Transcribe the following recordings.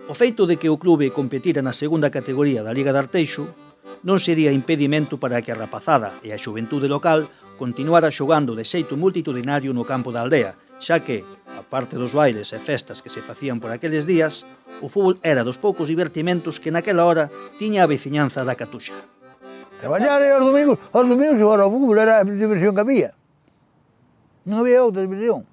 O feito de que o clube competira na segunda categoría da Liga de Arteixo non sería impedimento para que a rapazada e a xuventude local continuara xogando de xeito multitudinario no campo da aldea, xa que, a parte dos bailes e festas que se facían por aqueles días, o fútbol era dos poucos divertimentos que naquela hora tiña a veciñanza da Catuxa. Traballar e aos domingos xogar ao fútbol era a diversión que había. Non había outra diversión.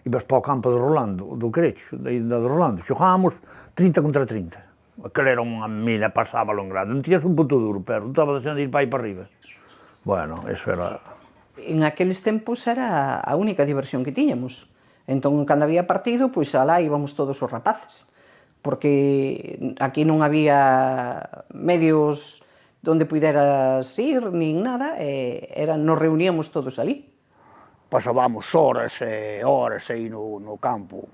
Ibas para o campo de Rolando, do Crecho, da de Rolando, xogábamos 30 contra 30. Aquela era unha mina, pasábalo en grande, non tiñas un punto duro, pero non estaba deixando de ir para aí para arriba. Bueno, eso era... En aqueles tempos era a única diversión que tiñamos. Entón, cando había partido, pois alá íbamos todos os rapaces, porque aquí non había medios onde puderas ir, nin nada, nos reuníamos todos ali. Pasábamos horas e horas aí no campo,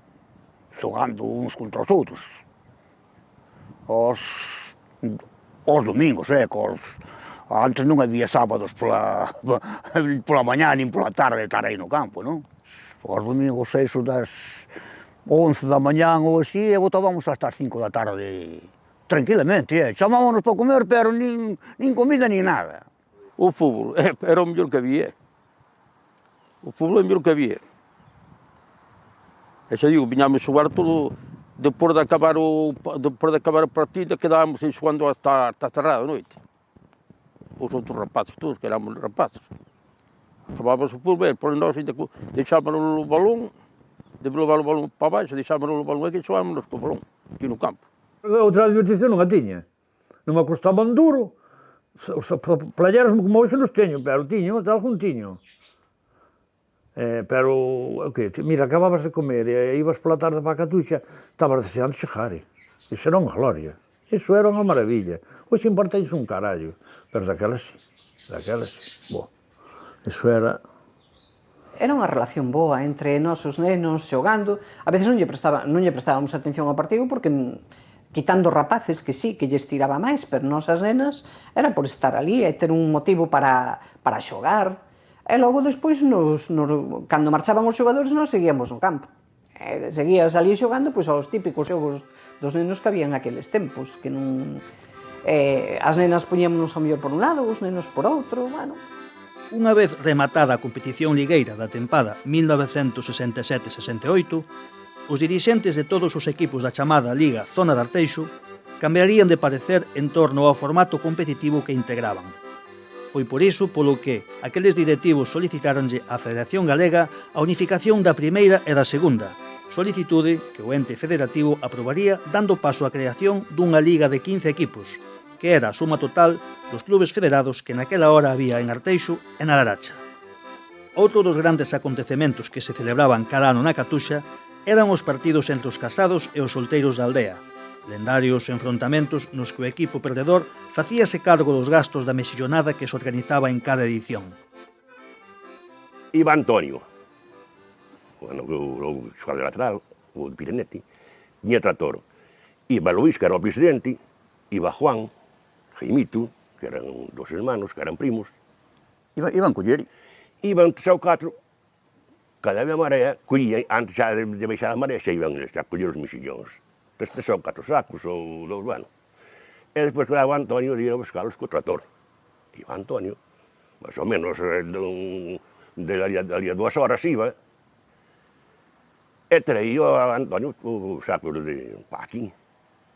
xogando uns contra os outros. Os domingos, antes non había sábados pola mañá, nin pola tarde estar aí no campo, non? Os domingos, eso das 11 da mañán ou así, e botábamos hasta as 5 da tarde, tranquilamente, chamámonos para comer, pero nin comida nin nada. O fútbol era o mellor que había. O fútbol é o mellor que había. E xa digo, viñamos xogar todo, depois de acabar o partido, quedábamos aí xogando hasta cerrada a noite. Os outros rapaces todos, que éramos rapaces. Acabábamos o fútbol, por nós deixábamos o balón, depois levar o balón para baixo, deixábamos o balón aqui e xogábamos co balón, aquí no campo. Outra divertición non a tiña. Non me costaban duro, os playeros como hoxe nos teño, pero tiño, algún tiño. Pero, mira, acababas de comer e ibas pola tarde para a Catuxa, estabas deseando chegar. Iso era unha gloria. Iso era unha maravilla. Hoxe importáis un carallo, pero daquelas sí. Boa. Iso era... Era unha relación boa entre nós os nenos xogando. A veces non lle prestábamos atención ao partido porque, quitando rapaces que sí, que lles tiraba máis, pero nós as nenas era por estar ali e ter un motivo para xogar. E logo despois, cando marchaban os xogadores, nós seguíamos no campo. Seguías ali xogando aos típicos xogos dos nenos que había en aqueles tempos, que non... As nenas poñíamos ao mellor por un lado, os nenos por outro, bueno... Unha vez rematada a competición ligueira da tempada 1967-68, os dirixentes de todos os equipos da chamada Liga Zona de Arteixo cambiarían de parecer en torno ao formato competitivo que integraban. Foi por iso polo que aqueles directivos solicitáronlle á Federación Galega a unificación da primeira e da segunda, solicitude que o ente federativo aprobaría dando paso á creación dunha liga de 15 equipos, que era a suma total dos clubes federados que naquela hora había en Arteixo e na Laracha. Outro dos grandes acontecementos que se celebraban cada ano na Catuxa eran os partidos entre os casados e os solteiros da aldea, lendarios enfrontamentos nos que o equipo perdedor facíase cargo dos gastos da mexillonada que se organizaba en cada edición. Iba Antonio, o xogador lateral, o de Pirenetti, viña Tratoro. Iba Luís, que era o presidente, iba Juan, Jaimito, que eran dos hermanos, que eran primos. Iban coller. Iban 3 ou 4, cada vez a marea, collían, antes xa de baixar a marea, xa iban a coller os mexillóns. 3 ou 4 sacos, ou 2, bueno. E despois quedaba Antonio de ir a buscarlos co trator. Iba Antonio, máis ou menos, ali a 2 horas iba, e traía a Antonio o saco de aquí,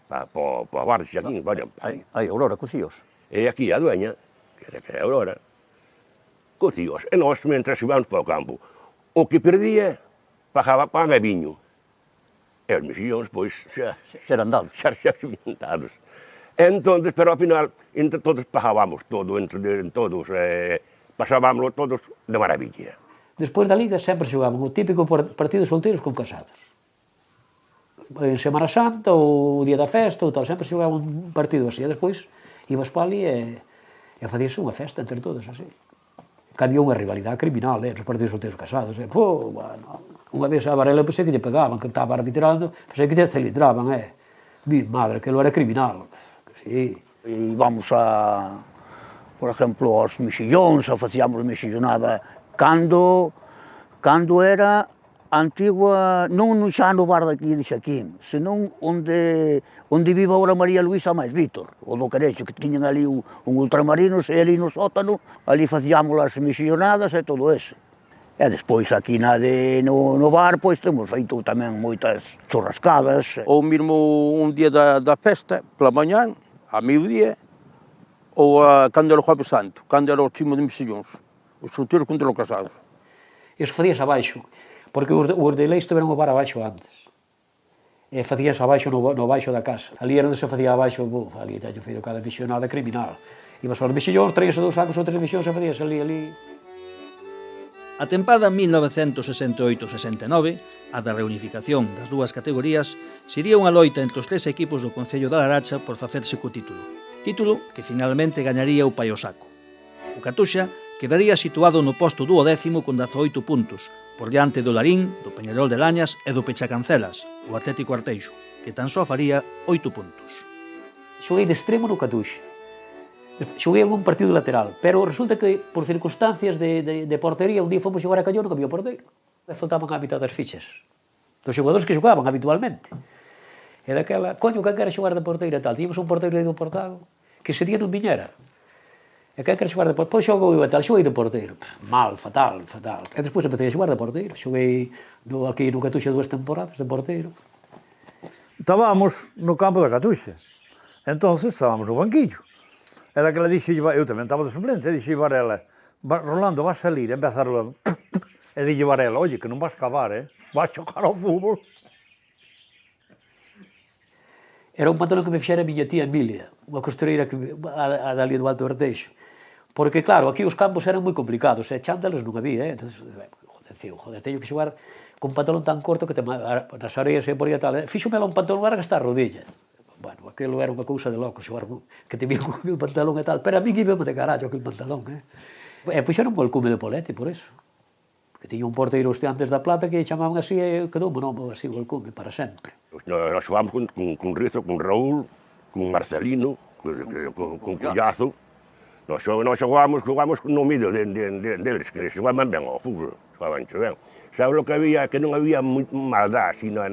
para a Barça aquí, vaya. Aí, Aurora, cocíos. E aquí a dueña, que era a Aurora, cocíos. E nós, mentre íbamos para o campo, o que perdía, pagaba pan e viño. E os mexillóns, pois, xa eran dados. Xa eran dados. Entón, pero ao final, entre todos pagábamos todo, entre todos, pasábamos todos de maravilla. Despois da Liga sempre xogaban o típico partido solteiros con casados. En Semana Santa, ou o día da festa, ou tal, sempre xogaban un partido así. E despois ibas para ali e facíase unha festa entre todos, así. Que había unha rivalidade criminal, nos partidos solteiros casados. Bueno, unha vez a Varela pensei que lle pegaban, que estaba arbitrando, pensei que lle celitraban, Mi madre, que lo era criminal. Sí. Íbamos por exemplo, aos mexillóns, ou facíamos mexillonada, cando era A antigua, non xa no bar daqui de Xaquín, senón onde vive agora María Luisa máis Vítor, o do Carexo, que tiñan ali un ultramarinos, e ali no sótano, ali facíamos as misionadas e todo eso. E despois aquí no bar, pois temos feito tamén moitas churrascadas. Ou mesmo un día da festa, pola mañá, a mediodía, ou cando era o Jueves Santo, cando era o chimo de Mexillóns, os solteiros contra os casados. Iso facías abaixo, porque os de Leis tiveron o bar abaixo antes. E facías abaixo no baixo da casa. Ali era onde se facía abaixo, ali teño feito cada misionada criminal. Ibas aos Mexillóns, traías 2 sacos ou 3 mexillóns e facías ali. A tempada 1968-69, a da reunificación das dúas categorías, sería unha loita entre os 3 equipos do Concello da Laracha por facerse co título. Título que finalmente gañaría o Paiosaco. O Catuxa quedaría situado no posto 12º con 18 puntos, por diante do Larín, do Peñarol de Lañas e do Pechacancelas, o Atlético Arteixo, que tan só faría 8 puntos. Xoguei de extremo no Catuxa. Xoguei en un partido lateral, pero resulta que, por circunstancias de portería, un día fomos xogar a Callón, non había porteiro. E faltaban a mitad das fichas dos xogadores que xogaban habitualmente. E daquela, coño, quen quere xogar de porteiro e tal. Tíamos un porteiro aí do Portago, que ese día non viñera. E quen quere xogar de porteiro? Pois xogou eu e tal, xoguei de porteiro. Mal, fatal. E despois empecé a xogar de porteiro. Xoguei aquí no Catuxa 2 temporadas de porteiro. Estábamos no campo da Catuxa. Entonces estábamos no banquillo. E daquela dixe, eu tamén estaba de suplente, e dixe Varela, Rolando, vas salir, empezar a... E dixe Varela, oye, que non vas cavar, vas xogar ao fútbol. Era un pantalón que me fixera a miña tía Emilia, unha costureira a dali do Alto Arteixo. Porque, claro, aquí os campos eran moi complicados, e chándales non había, Entonces, joder, teño que xogar con un pantalón tan corto que nas areas e por aí e tal. Fíxome un pantalón largo hasta a rodilla. Bueno, aquilo era unha cousa de loco, xogar que te vía con aquel pantalón e tal, pero a mí que íbame de carallo aquel pantalón, E puxeron o cume de Polete, por eso. Que tiña un porteiro Estudiantes da Plata que chamaban así e quedou o nome así o cume para sempre. Nós xogamos con Rizo, con Raúl, con Marcelino, con Cullazo. Nós xogamos no medio deles, que xogaban ben ao fútbol, xogaban ben. Sabes o que había? Que non había maldad, sino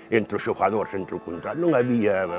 entre os xogadores, entre o contrario, non había...